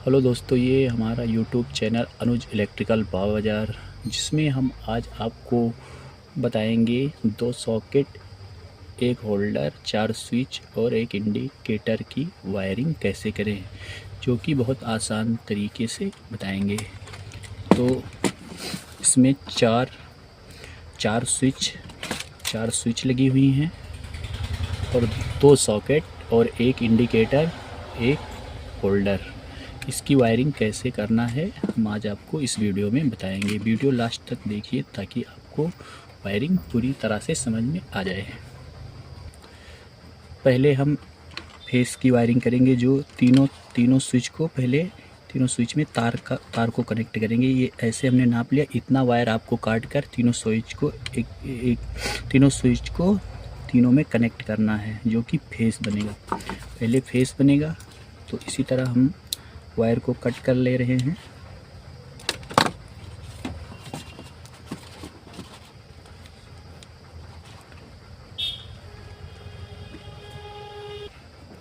Hello दोस्तों, ये हमारा यूट्यूब चैनल अनुज इलेक्ट्रिकल पावर बाज़ार, जिसमें हम आज आपको बताएंगे 2 सॉकेट, 1 होल्डर, 4 स्विच और 1 इंडिकेटर की वायरिंग कैसे करें, जो कि बहुत आसान तरीके से बताएंगे। तो इसमें चार स्विच लगी हुई हैं और 2 सॉकेट और 1 इंडिकेटर, 1 होल्डर। इसकी वायरिंग कैसे करना है हम आज आपको इस वीडियो में बताएंगे। वीडियो लास्ट तक देखिए ताकि आपको वायरिंग पूरी तरह से समझ में आ जाए। पहले हम फेस की वायरिंग करेंगे। जो तीनों स्विच को पहले तीनों स्विच में तार को कनेक्ट करेंगे। ये ऐसे हमने नाप लिया। इतना वायर आपको काट कर तीनों स्विच को तीनों में कनेक्ट करना है, जो कि फेस बनेगा। पहले फेस बनेगा, तो इसी तरह हम वायर को कट कर ले रहे हैं।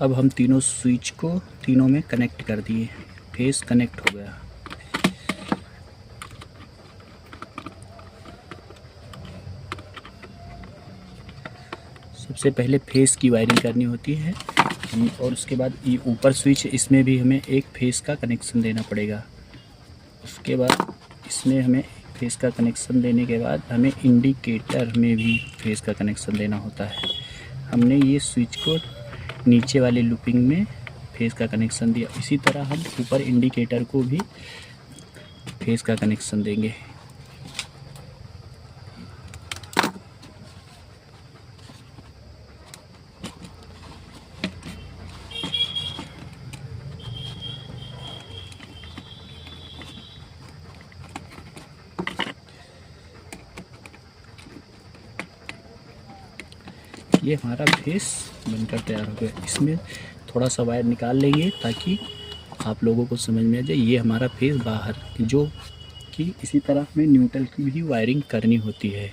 अब हम तीनों स्विच को तीनों में कनेक्ट कर दिए। फेस कनेक्ट हो गया। सबसे पहले फेस की वायरिंग करनी होती है, और उसके बाद ये ऊपर स्विच है, इसमें भी हमें एक फेस का कनेक्शन देना पड़ेगा। उसके बाद इसमें हमें फेस का कनेक्शन देने के बाद हमें इंडिकेटर में भी फेस का कनेक्शन देना होता है। हमने ये स्विच को नीचे वाले लूपिंग में फेस का कनेक्शन दिया। इसी तरह हम ऊपर इंडिकेटर को भी फेस का कनेक्शन देंगे। ये हमारा फेस बनकर तैयार हो गया। इसमें थोड़ा सा वायर निकाल लेंगे ताकि आप लोगों को समझ में आ जाए। ये हमारा फेस बाहर, जो कि इसी तरह हमें न्यूट्रल की भी वायरिंग करनी होती है।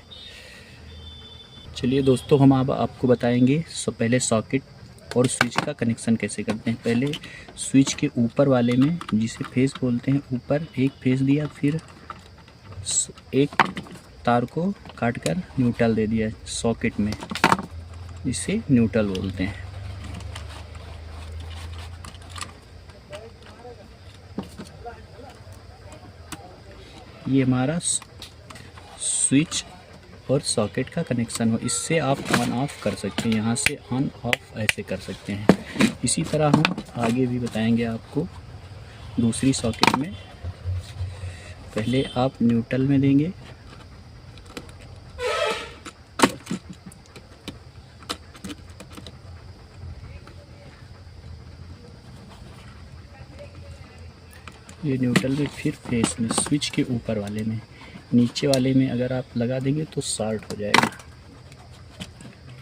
चलिए दोस्तों, हम अब आपको बताएंगे पहले सॉकेट और स्विच का कनेक्शन कैसे करते हैं। पहले स्विच के ऊपर वाले में, जिसे फेस बोलते हैं, ऊपर एक फेस दिया, फिर एक तार को काट कर न्यूट्रल दे दिया सॉकेट में, इसे न्यूट्रल बोलते हैं। ये हमारा स्विच और सॉकेट का कनेक्शन हो। इससे आप ऑन ऑफ कर सकते हैं, यहाँ से ऑन ऑफ ऐसे कर सकते हैं। इसी तरह हम आगे भी बताएंगे आपको। दूसरी सॉकेट में पहले आप न्यूट्रल में देंगे, ये न्यूट्रल में, फिर फेस में, स्विच के ऊपर वाले में। नीचे वाले में अगर आप लगा देंगे तो शॉर्ट हो जाएगा।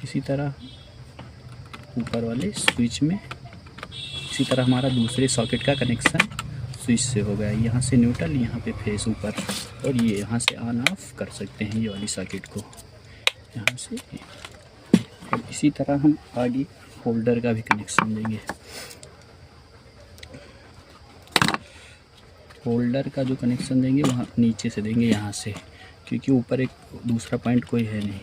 इसी तरह ऊपर वाले स्विच में। इसी तरह हमारा दूसरे सॉकेट का कनेक्शन स्विच से हो गया। यहाँ से न्यूट्रल, यहाँ पे फेस ऊपर, और ये यहाँ से ऑन ऑफ कर सकते हैं ये वाली सॉकेट को, यहाँ से। और इसी तरह हम आगे होल्डर का भी कनेक्शन देंगे। होल्डर का जो कनेक्शन देंगे वहाँ नीचे से देंगे, यहाँ से, क्योंकि ऊपर एक दूसरा पॉइंट कोई है नहीं।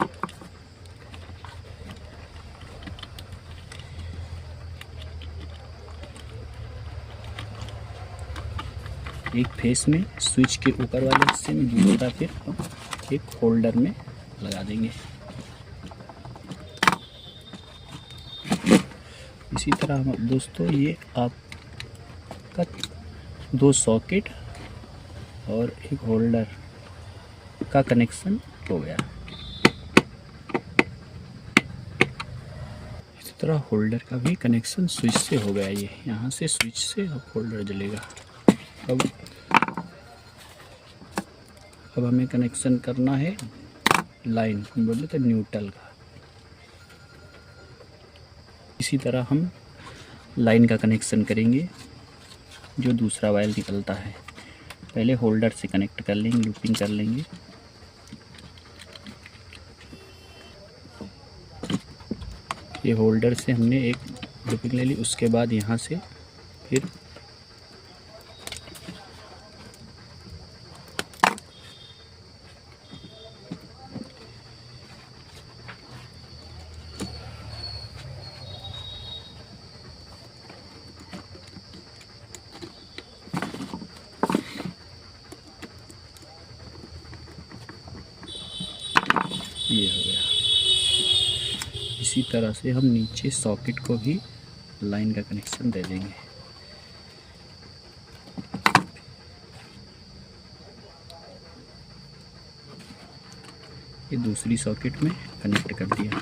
एक फेस में स्विच के ऊपर वाले हिस्से में, दूसरा फिर हम एक होल्डर में लगा देंगे। इसी तरह हम दोस्तों, ये आपका 2 सॉकेट और 1 होल्डर का कनेक्शन हो गया। इसी तरह होल्डर का भी कनेक्शन स्विच से हो गया। ये यहाँ से स्विच से अब होल्डर जलेगा। अब हमें कनेक्शन करना है लाइन, बोले तो न्यूट्रल का। इसी तरह हम लाइन का कनेक्शन करेंगे। जो दूसरा वायर निकलता है, पहले होल्डर से कनेक्ट कर लेंगे, लूपिंग कर लेंगे। ये होल्डर से हमने एक लूपिंग ले ली। उसके बाद यहाँ से फिर इसी तरह से हम नीचे सॉकेट को भी लाइन का कनेक्शन दे देंगे। ये दूसरी सॉकेट में कनेक्ट कर दिया।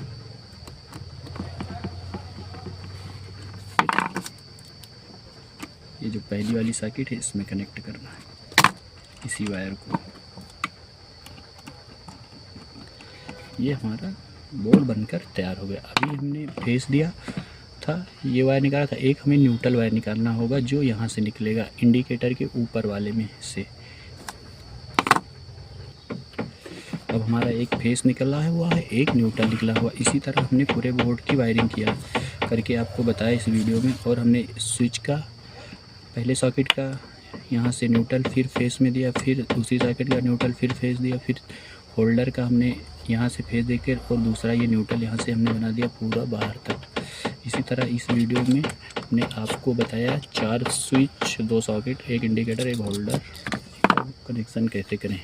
ये जो पहली वाली सॉकेट है इसमें कनेक्ट करना है इसी वायर को। ये हमारा बोर्ड बनकर तैयार हो गया। अभी हमने फेस दिया था, ये वायर निकाला था। एक हमें न्यूट्रल वायर निकालना होगा जो यहाँ से निकलेगा इंडिकेटर के ऊपर वाले में से। अब हमारा एक फेस निकला हुआ है, एक न्यूट्रल निकला हुआ। इसी तरह हमने पूरे बोर्ड की वायरिंग किया करके आपको बताया इस वीडियो में। और हमने स्विच का पहले सॉकेट का यहाँ से न्यूट्रल फिर फेस में दिया, फिर दूसरी सॉकेट का न्यूट्रल फिर फेस दिया, फिर होल्डर का हमने यहाँ से फेस देकर और दूसरा ये न्यूट्रल यहाँ से हमने बना दिया पूरा बाहर तक। इसी तरह इस वीडियो में हमने आपको बताया 4 स्विच, 2 सॉकेट, एक इंडिकेटर, एक होल्डर कनेक्शन कैसे करें।